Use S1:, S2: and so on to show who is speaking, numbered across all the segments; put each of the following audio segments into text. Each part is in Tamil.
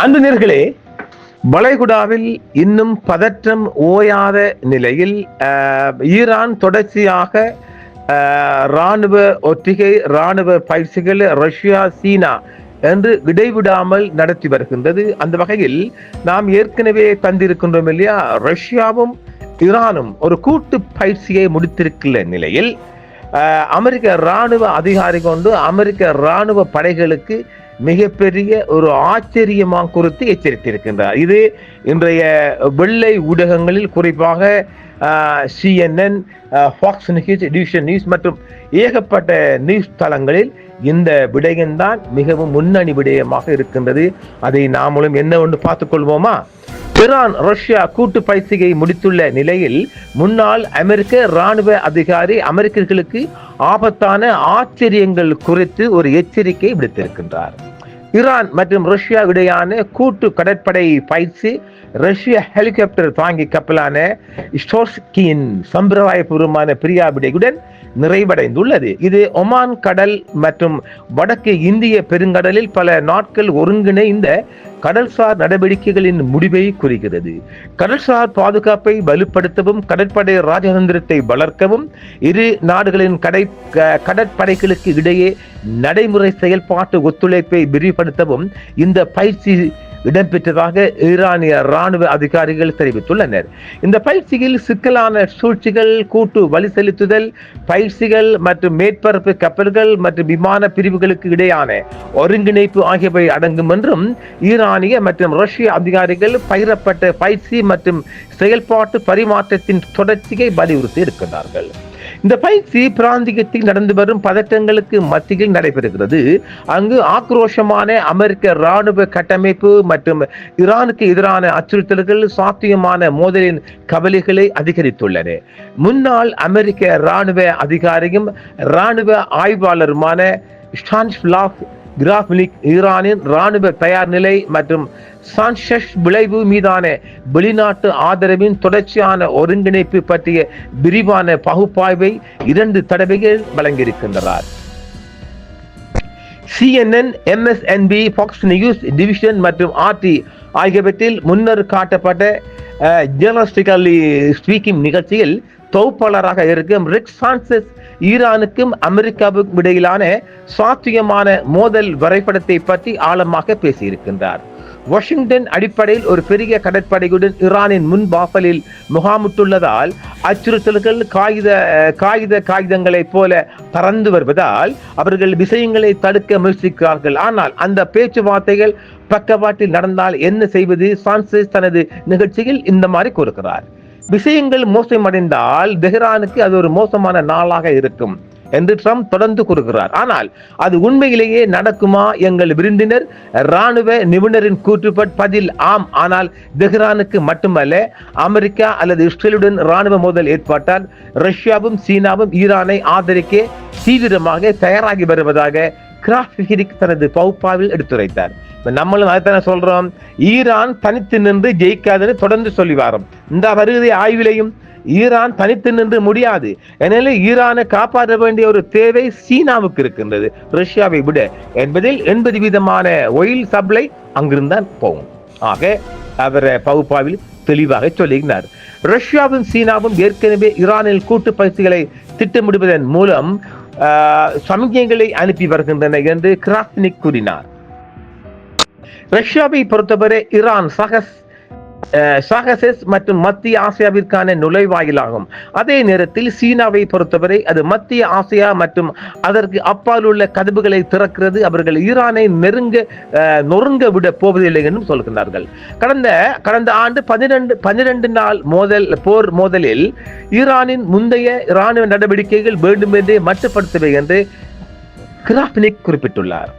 S1: அன்பு நேயர்களே, வளைகுடாவில் இன்னும் பதற்றம் ஓயாத நிலையில் ஈரான் தொடர்ச்சியாக இராணுவ ஒத்திகை, இராணுவ பயிற்சிகள் ரஷ்யா, சீனா என்று இடைவிடாமல் நடத்தி வருகின்றது. அந்த வகையில் நாம் ஏற்கனவே தந்திருக்கின்றோம் இல்லையா, ரஷ்யாவும் ஈரானும் ஒரு கூட்டு பயிற்சியை முடித்திருக்கிற நிலையில் அமெரிக்க இராணுவ அதிகாரி கொண்டு அமெரிக்க இராணுவ படைகளுக்கு மிகப்பெரிய ஒரு ஆச்சரியமாக குறித்து எச்சரித்திருக்கின்றார். இது இன்றைய வெள்ளை ஊடகங்களில் குறிப்பாக CNN, ஃபாக்ஸ் நியூஸ், டிவிஷன் நியூஸ் மற்றும் ஏகப்பட்ட நியூஸ் தளங்களில் இந்த விடயம்தான் மிகவும் முன்னணி விடயமாக இருக்கின்றது. அதை நாமளும் என்னவென்று பார்த்துக் கொள்வோமா? ஈரான் ரஷ்யா கூட்டு பயிற்சியை முடித்துள்ள நிலையில் முன்னாள் அமெரிக்க இராணுவ அதிகாரி அமெரிக்கர்களுக்கு ஆபத்தான ஆச்சரியங்கள் குறித்து ஒரு எச்சரிக்கை விடுத்திருக்கின்றார். ஈரான் மற்றும் ரஷ்யா இடையான கூட்டு கடற்படை பயிற்சி ரஷ்ய ஹெலிகாப்டர் தாங்கி கப்பலான ஸ்டோர்ஸ்கியின் சம்பிரதாயபூர்வமான பிரியாவிடையுடன் நிறைவடைந்துள்ளது. இது ஒமான் கடல் மற்றும் வடக்கு இந்திய பெருங்கடலில் பல நாட்கள் ஒருங்கிணைந்த கடல்சார் நடவடிக்கைகளின் முடிவை குறிக்கிறது. கடல்சார் பாதுகாப்பை வலுப்படுத்தவும் கடற்படை ராஜதந்திரத்தை வளர்க்கவும் இரு நாடுகளின் கடற்படைகளுக்கு இடையே நடைமுறை செயல்பாட்டு ஒத்துழைப்பை விரிவுபடுத்தவும் இந்த பயிற்சி இடம்பெற்றதாக ஈரானிய இராணுவ அதிகாரிகள் தெரிவித்துள்ளனர். இந்த பயிற்சியில் சிக்கலான சூழ்ச்சிகள், கூட்டு வழி செலுத்துதல் பயிற்சிகள் மற்றும் மேற்பரப்பு கப்பல்கள் மற்றும் விமான பிரிவுகளுக்கு இடையான ஒருங்கிணைப்பு ஆகியவை அடங்கும் என்றும் ஈரானிய மற்றும் ரஷ்ய அதிகாரிகள் பகிரப்பட்ட பயிற்சி மற்றும் செயல்பாட்டு பரிமாற்றத்தின் தொடர்ச்சியை வலியுறுத்தி இருக்கிறார்கள். இந்த பயிற்சி பிராந்தியத்தில் நடந்து வரும் பதற்றங்களுக்கு மத்தியில் நடைபெறுகிறது. அங்கு ஆக்ரோஷமான அமெரிக்க இராணுவ கட்டமைப்பு மற்றும் ஈரானுக்கு எதிரான அச்சுறுத்தல்கள் சாத்தியமான மோதலின் கவலைகளை அதிகரித்துள்ளன. முன்னாள் அமெரிக்க இராணுவ அதிகாரியும் இராணுவ ஆய்வாளருமான ஸ்டானிஸ்லாவ் கிராஃப்னிக் ஈரானின் இராணுவ தயார் நிலை மற்றும் சான்ஷஸ் விளைவு மீதான வெளிநாட்டு ஆதரவின் தொடர்ச்சியான ஒருங்கிணைப்பு பற்றிய விரிவான பகுப்பாய்வை 2 தடவைகள் வழங்கியிருக்கின்றார். CNN, MSNB, ஃபாக்ஸ் நியூஸ், டிவிஷன் மற்றும் RT ஆகியவற்றில் முன்னர் காட்டப்பட்ட ஜெர்னலிஸ்டிக்கலி ஸ்பீக்கிங் நிகழ்ச்சியில் தொகுப்பாளராக இருக்கும் ரிக் சான்சஸ் ஈரானுக்கும் அமெரிக்காவுக்கும் இடையிலான சாத்தியமான மோதல் வரைபடத்தை பற்றி ஆழமாக பேசியிருக்கின்றார். வாஷிங்டன் அடிப்படையில் ஒரு பெரிய கடற்படையுடன் ஈரானின் முன் வாசலில் முகாமிட்டுள்ளதால் அச்சுறுத்தல்கள் காகிதங்களைப் போல பறந்து வருவதால் அவர்கள் விஷயங்களை தடுக்க முயற்சிக்கிறார்கள். ஆனால் அந்த பேச்சுவார்த்தைகள் பக்கவாட்டில் நடந்தால் என்ன செய்வது? சான்சஸ் தனது நிகழ்ச்சியில் இந்த மாதிரி கூறுகிறார். விஷயங்கள் மோசமடைந்தால் தெஹ்ரானுக்கு அது ஒரு மோசமான நாளாக இருக்கும் என்று ட்ரம்ப் தொடர்ந்து கூறுகிறார். ஆனால் அது உண்மையிலேயே நடக்குமா? எங்கள் விருந்தினர் இராணுவ நிபுணரின் கூற்றுப்பட் பதில் ஆம். ஆனால் தெஹ்ரானுக்கு மட்டுமல்ல, அமெரிக்கா அல்லது இஸ்ரேலுடன் இராணுவ மோதல் ஏற்பட்டால் ரஷ்யாவும் சீனாவும் ஈரானை ஆதரிக்க தீவிரமாக தயாராகி வருவதாக கிராஃபிக் தனது பகுப்பாய்வில் எடுத்துரைத்தார். நம்மளும் அதைத்தானே சொல்றோம், ஈரான் தனித்து நின்று ஜெயிக்காதுன்னு தொடர்ந்து சொல்லி வரோம். இந்த வருகை ஆய்விலையும் ஈரான் தனித்து நின்று முடியாது, எனவே ஈரானை காப்பாற்ற வேண்டிய ஒரு தேவை சீனாவுக்கு இருக்கின்றது ரஷ்யாவை விட என்பதில் 80% ஒயில் சப்ளை அங்கிருந்தான் போகும். ஆக அவர் பகுப்பாய்வில் தெளிவாக சொல்லுகிறார். ரஷ்யாவும் சீனாவும் ஏற்கனவே ஈரானில் கூட்டு பயிற்சிகளை திட்டமிடுவதன் மூலம் சமிக்ஞைகளை அனுப்பி வருகின்றன என்று கிராஃப்னிக் கூறினார். ரஷ்யாவை பொறுத்தவரை ஈரான் சாகசஸ் மற்றும் மத்திய ஆசியாவிற்கான நுழைவாயிலாகும். அதே நேரத்தில் சீனாவை பொறுத்தவரை அது மத்திய ஆசியா மற்றும் அதற்கு அப்பால் உள்ள கதவுகளை திறக்கிறது. அவர்கள் ஈரானை நொறுங்க விட போவதில்லை என்றும் சொல்கிறார்கள். கடந்த ஆண்டு 12 நாள் போர் மோதலில் ஈரானின் முந்தைய இராணுவ நடவடிக்கைகள் வேண்டுமென்றே மட்டுப்படுத்தவை என்று கிராஃப்னிக் குறிப்பிட்டுள்ளார்.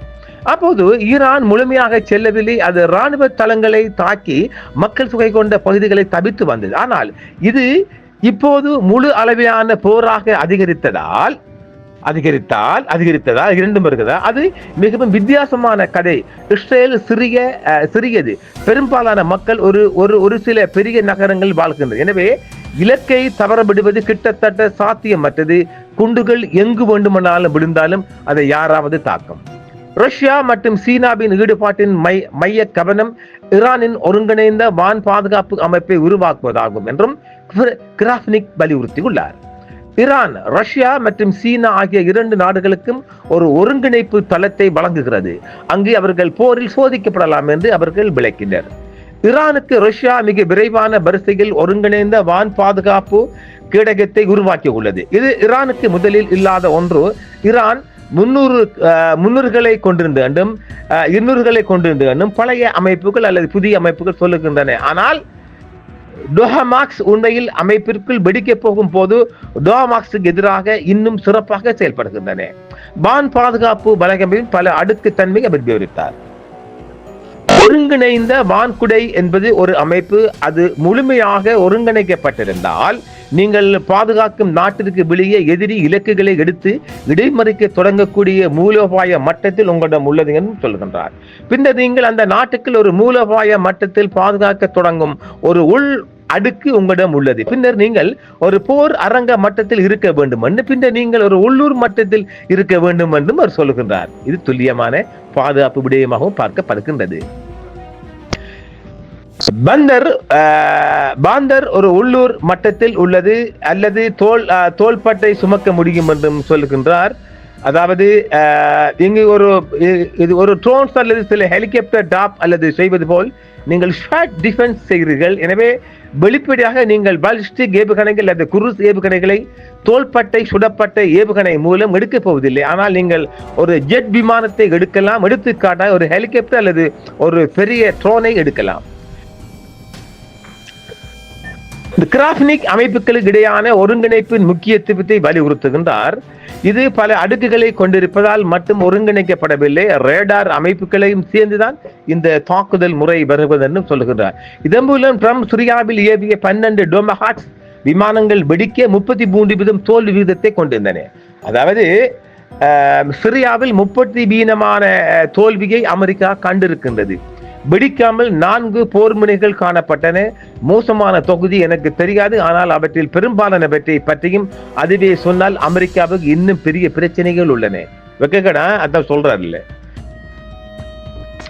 S1: அப்போது ஈரான் முழுமையாக செல்லவில்லை. அது இராணுவ தளங்களை தாக்கி மக்கள் தொகை கொண்ட பகுதிகளை தவிர்த்து வந்தது. ஆனால் இது இப்போது முழு அளவிலான போராக அதிகரித்ததால் இரண்டும் இருக்குதா? அது மிகவும் வித்தியாசமான கதை. இஸ்ரேல் சிறியது, பெரும்பாலான மக்கள் ஒரு சில பெரிய நகரங்கள் வாழ்கின்றனர். எனவே இலக்கை தவறவிடுவது கிட்டத்தட்ட சாத்தியமற்றது. குண்டுகள் எங்கு வேண்டுமானாலும் விழுந்தாலும் அதை யாராவது தாக்கும். ரஷ்யா மற்றும் சீனாவின் ஈடுபாட்டின் மைய கவனம் ஈரானின் ஒருங்கிணைந்த வான் பாதுகாப்பு அமைப்பை உருவாக்குவதாகும் என்றும் கிராஃப்னிக் வலியுறுத்தியுள்ளார். ஈரான், ரஷ்யா மற்றும் சீனா ஆகிய 2 நாடுகளுக்கும் ஒரு ஒருங்கிணைப்பு தளத்தை வழங்குகிறது. அங்கு அவர்கள் போரில் சோதிக்கப்படலாம் என்று அவர்கள் விளக்கினர். ஈரானுக்கு ரஷ்யா மிக விரைவான வரிசையில் ஒருங்கிணைந்த வான் பாதுகாப்பு கேடகத்தை உருவாக்கியுள்ளது. இது ஈரானுக்கு முதலில் இல்லாத ஒன்று. ஈரான் 300களை கொண்டிருந்த வேண்டும், 200களை கொண்டிருந்த வேண்டும் பழைய அமைப்புகள் அல்லது புதிய அமைப்புகள் சொல்லுகின்றன. ஆனால் டோஹமாக்ஸ் உண்மையில் அமைப்பிற்குள் வெடிக்கப் போகும் போது டோஹமாக்ஸுக்கு எதிராக இன்னும் சிறப்பாக செயல்படுகின்றன. வான் பாதுகாப்பு வலையமைப்பின் பல அடுக்கு தன்மை அவர் விவரித்தார். ஒருங்கிணைந்த வான்குடை என்பது ஒரு அமைப்பு. அது முழுமையாக ஒருங்கிணைக்கப்பட்டிருந்தால் நீங்கள் பாதுகாக்கும் நாட்டிற்கு வெளியே எதிரி இலக்குகளை எடுத்து இடைமறிக்க தொடங்கக்கூடிய மூலோபாய மட்டத்தில் உங்களிடம் உள்ளது என்று சொல்கின்றார். பின்னர் நீங்கள் அந்த நாட்டுக்குள் ஒரு மூலோபாய மட்டத்தில் பாதுகாக்க தொடங்கும் ஒரு உள் அடுக்கு உங்களிடம் உள்ளது. பின்னர் நீங்கள் ஒரு போர் அரங்க மட்டத்தில் இருக்க வேண்டும் என்று, பின்னர் நீங்கள் ஒரு உள்ளூர் மட்டத்தில் இருக்க வேண்டும் என்றும் அவர் சொல்கின்றார். இது துல்லியமான பாதுகாப்பு விடயமாகவும் பார்க்கப்படுகின்றது. பாந்தர் ஒரு உள்ளூர் மட்டத்தில் உள்ளது அல்லது தோள்பட்டை சுமக்க முடியும் என்றும் சொல்கின்றார். அதாவது இங்கு ஒரு ட்ரோன்ஸ் அல்லது சில ஹெலிகாப்டர் டாப் அல்லது செய்வது போல் நீங்கள் ஷார்ட் டிஃபென்ஸ் செய்கிறீர்கள். எனவே வெளிப்படையாக நீங்கள் பாலிஸ்டிக் ஏவுகணைகள் அல்லது குரூஸ் ஏவுகணைகளை தோள்பட்டை சுடப்பட்ட ஏவுகணை மூலம் எடுக்கப் போவதில்லை. ஆனால் நீங்கள் ஒரு ஜெட் விமானத்தை எடுக்கலாம். எடுத்துக்காட்டாக ஒரு ஹெலிகாப்டர் அல்லது ஒரு பெரிய ட்ரோனை எடுக்கலாம். இந்த கிராஃப்னிக் அமைப்புகளுக்கு இடையான ஒருங்கிணைப்பின் முக்கியத்துவத்தை வலியுறுத்துகின்றார். இது பல அடுக்குகளை கொண்டிருப்பதால் மட்டும் ஒருங்கிணைக்கப்படவில்லை, ரேடார் அமைப்புகளையும் சேர்ந்துதான் இந்த தாக்குதல் முறை வருவதென்று சொல்லுகின்றார். இதன் மூலம் ட்ரம்ப் சிரியாவில் ஏவிய 12 டோமஹாக்ஸ் விமானங்கள் வெடிக்க 33% தோல்வி விகிதத்தை கொண்டிருந்தன. அதாவது சிரியாவில் 30% தோல்வியை அமெரிக்கா கண்டிருக்கின்றது. வெடிக்காமல் 4 போர் முனைகள் காணப்பட்டன. மோசமான தொகுதி எனக்கு தெரியாது, ஆனால் அவற்றில் பெரும்பாலானவற்றை பற்றியும் அதுவே சொன்னால் அமெரிக்காவுக்கு இன்னும் பெரிய பிரச்சனைகள் உள்ளன. அதான் சொல்றாரு.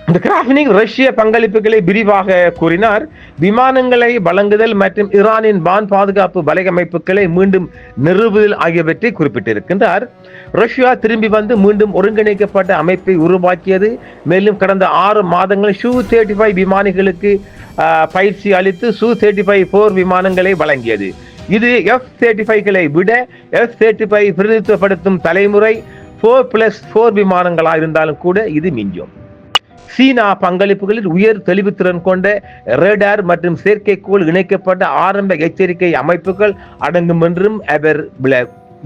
S1: இந்த கிராஃப்னிக் ரஷ்ய பங்களிப்புகளை விரிவாக கூறினார். விமானங்களை வழங்குதல் மற்றும் ஈரானின் வான் பாதுகாப்பு வலையமைப்புகளை மீண்டும் நிறுவுதல் ஆகியவற்றை குறிப்பிட்டிருக்கின்றார். ரஷ்யா திரும்பி வந்து மீண்டும் ஒருங்கிணைக்கப்பட்ட அமைப்பை உருவாக்கியது. மேலும் கடந்த 6 மாதங்கள் Su-35 விமானிகளுக்கு பயிற்சி அளித்து Su-35 போர் விமானங்களை வழங்கியது. இது F-35களை விட F-35 பிரதிநிதித்துவப்படுத்தும் தலைமுறை 4+4 விமானங்களாக இருந்தாலும் கூட இது மிஞ்சும். சீனா பங்களிப்புகளில் உயர் தெளிவுத்திறன் கொண்ட ரேடார் மற்றும் செயற்கைக்கோள் இணைக்கப்பட்ட ஆரம்ப எச்சரிக்கை அமைப்புகள் அடங்கும் என்றும் அவர்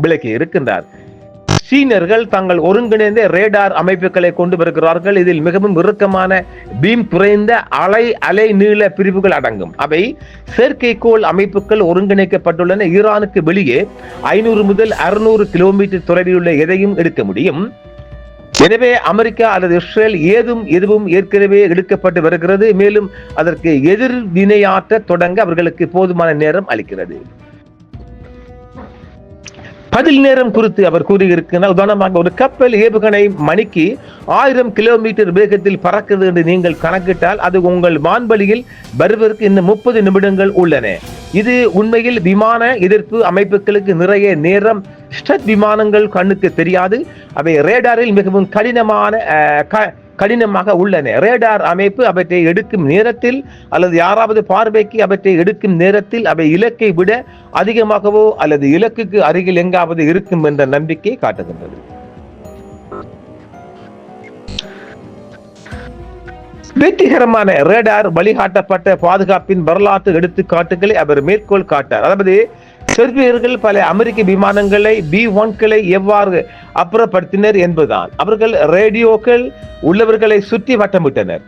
S1: விளக்கி இருக்கின்றார். சீனர்கள் தங்கள் ஒருங்கிணைந்த ரேடார் அமைப்புகளை கொண்டு வருகிறார்கள். இதில் மிகவும் இறுக்கமான பீம் குறைந்த அலை நீள பிரிவுகள் அடங்கும். அவை செயற்கைக்கோள் அமைப்புகள் ஒருங்கிணைக்கப்பட்டுள்ளன. ஈரானுக்கு வெளியே 500 முதல் 600 கிலோமீட்டர் தொலைவில் உள்ள எதையும் எடுக்க முடியும். எனவே அமெரிக்கா அல்லது இஸ்ரேல் எதுவும் ஏற்கனவே எடுக்கப்பட்டு வருகிறது. மேலும் அதற்கு எதிர்வினையாற்ற தொடங்க அவர்களுக்கு போதுமான நேரம் அளிக்கிறது. பதில் நேரம் குறித்து அவர் கூறியிருக்கிறார். உதாரணமாக ஒரு கப்பல் ஏவுகணை மணிக்கு 1000 கிலோமீட்டர் வேகத்தில் பறக்குது என்று நீங்கள் கணக்கிட்டால் அது உங்கள் வான்வெளியில் வருவதற்கு இன்னும் 30 நிமிடங்கள் உள்ளன. இது உண்மையில் விமான எதிர்ப்பு அமைப்புகளுக்கு நிறைய நேரம். ஸ்டட் விமானங்கள் கண்ணுக்கு தெரியாது. அவை ரேடாரில் மிகவும் கடினமாக உள்ளன. ரேடார் அமைப்பு அவற்றை எடுக்கும் நேரத்தில் அல்லது யாராவது பார்வைக்கு அவற்றை எடுக்கும் நேரத்தில் அவை இலக்கை விட அதிகமாகவோ அல்லது இலக்குக்கு அருகில் எங்காவது இருக்கும் என்ற நம்பிக்கை காட்டுகின்றது. வெற்றிகரமான ரேடார் வழிகாட்டப்பட்ட பாதுகாப்பின் வரலாற்று எடுத்துக்காட்டுகளை அவர் மேற்கோள் காட்டார். அதாவது செர்பியர்கள் பல அமெரிக்க விமானங்களை B-1களை எவ்வாறு அப்புறப்படுத்தினர் என்பதுதான். அவர்கள் ரேடியோக்கள் உள்ளவர்களை சுற்றி வட்டமிட்டனர்.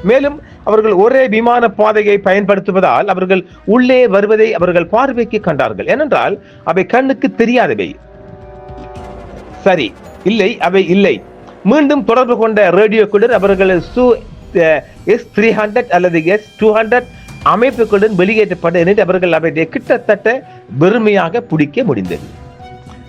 S1: மேலும் அவர்கள் ஒரே விமான பாதையை பயன்படுத்துவதால் அவர்கள் உள்ளே வருவதை அவர்கள் பார்வைக்கு கண்டார்கள். ஏனென்றால் அவை கண்ணுக்கு தெரியாதவை. சரி, இல்லை, அவை இல்லை. மீண்டும் தொடர்பு கொண்ட ரேடியோக்களுடன் அவர்கள் S-300 அல்லது S-200 அமைப்புகளுடன் வெளியேற்றப்பட்ட அவர்கள் அவற்றை கிட்டத்தட்ட வெறுமையாக பிடிக்க முடிந்தது.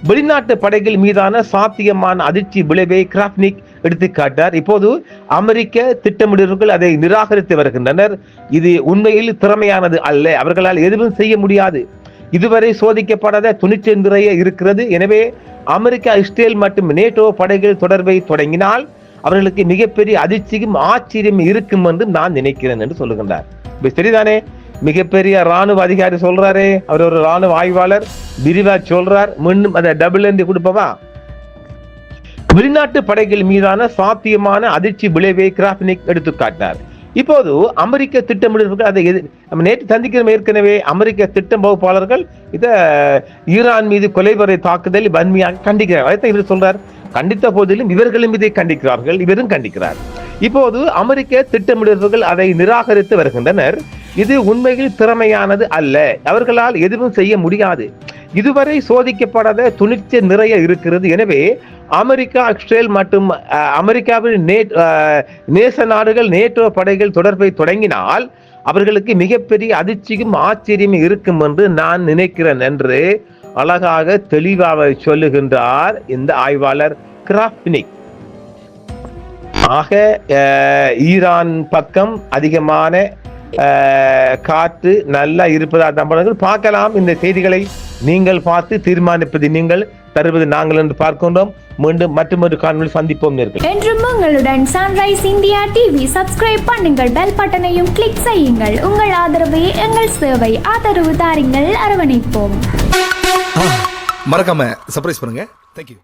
S1: வெளிநாட்டு படைகள் மீதான சாத்தியமான அதிர்ச்சி விளைவை கிராப்னிக் எடுத்துக்காட்டார். இப்போது அமெரிக்க திட்டமிடர்கள் அதை நிராகரித்து வருகின்றனர். இது உண்மையில் திறமையானது அல்ல, அவர்களால் எதுவும் செய்ய முடியாது. இதுவரை சோதிக்கப்படாத துணிச்சல் நிறைய இருக்கிறது. எனவே அமெரிக்கா, இஸ்ரேல் மற்றும் நேட்டோ படைகள் தொடர்பை தொடங்கினால் அவர்களுக்கு மிகப்பெரிய அதிர்ச்சியும் ஆச்சரியம் இருக்கும் என்று நான் நினைக்கிறேன் என்று சொல்லுகின்றார். சரிதானே? மிகப்பெரிய ராணுவ அதிகாரி சொல்றாரு, அவர் ஒரு ராணுவ ஆய்வாளர், விரிவா சொல்றார். மீண்டும் அதை டபுள் என்று கொடுப்பவா? வெளிநாட்டு படைகள் மீதான சாத்தியமான அதிர்ச்சி விளைவை கிராப்னிக் எடுத்துக்காட்டினார். இப்போது அமெரிக்க திட்டமிடர்கள் அதை நம்ம நேற்று சந்திக்கிறோம். ஏற்கனவே அமெரிக்க திட்டம் வகுப்பாளர்கள் இதை ஈரான் மீது கொலைவரை தாக்குதல் வன்மையாக கண்டிக்கிறார். அதைத்தான் இவர் சொல்றார். கண்டித்த போதிலும் இவர்களும் இதை கண்டிக்கிறார்கள், இவரும் கண்டிக்கிறார். இப்போது அமெரிக்க திட்டமிடர்கள் அதை நிராகரித்து வருகின்றனர். இது உண்மையில் திறமையானது அல்ல, அவர்களால் எதுவும் செய்ய முடியாது. இதுவரை சோதிக்கப்படாத துணிச்சல் நிறைய இருக்கிறது. எனவே அமெரிக்கா, இஸ்ரேல் மற்றும் அமெரிக்காவின் நேச நாடுகள், நேட்டோ படைகள் தொடர்பை தொடங்கினால் அவர்களுக்கு மிகப்பெரிய அதிர்ச்சியும் ஆச்சரியமும் இருக்கும் என்று நான் நினைக்கிறேன் என்று அழகாக தெளிவாக சொல்லுகின்றார் இந்த ஆய்வாளர் கிராப்னிக். ஆக ஈரான் பக்கம் அதிகமான காற்று நல்லா இருப்பதாக தமிழர்கள் பார்க்கலாம். இந்த செய்திகளை நீங்கள் பார்த்து தீர்மானிப்பது நீங்கள், தருவது நாங்கள் என்று பார்க்கின்றோம். மீண்டும் மற்றொரு காணொளியில் சந்திப்போம்.
S2: என்றும் உங்களுடன் சன்ரைஸ் இந்தியா டிவி சப்ஸ்கிரைப் பண்ணுங்கள், பெல் பட்டனையும் கிளிக் செய்யுங்கள். உங்கள் ஆதரவே எங்கள் சேவை. ஆதரவு தாருங்கள், அரவணைப்போம்.
S3: மறக்காம சர்ப்ரைஸ் பண்ணுங்க. தேங்க்யூ.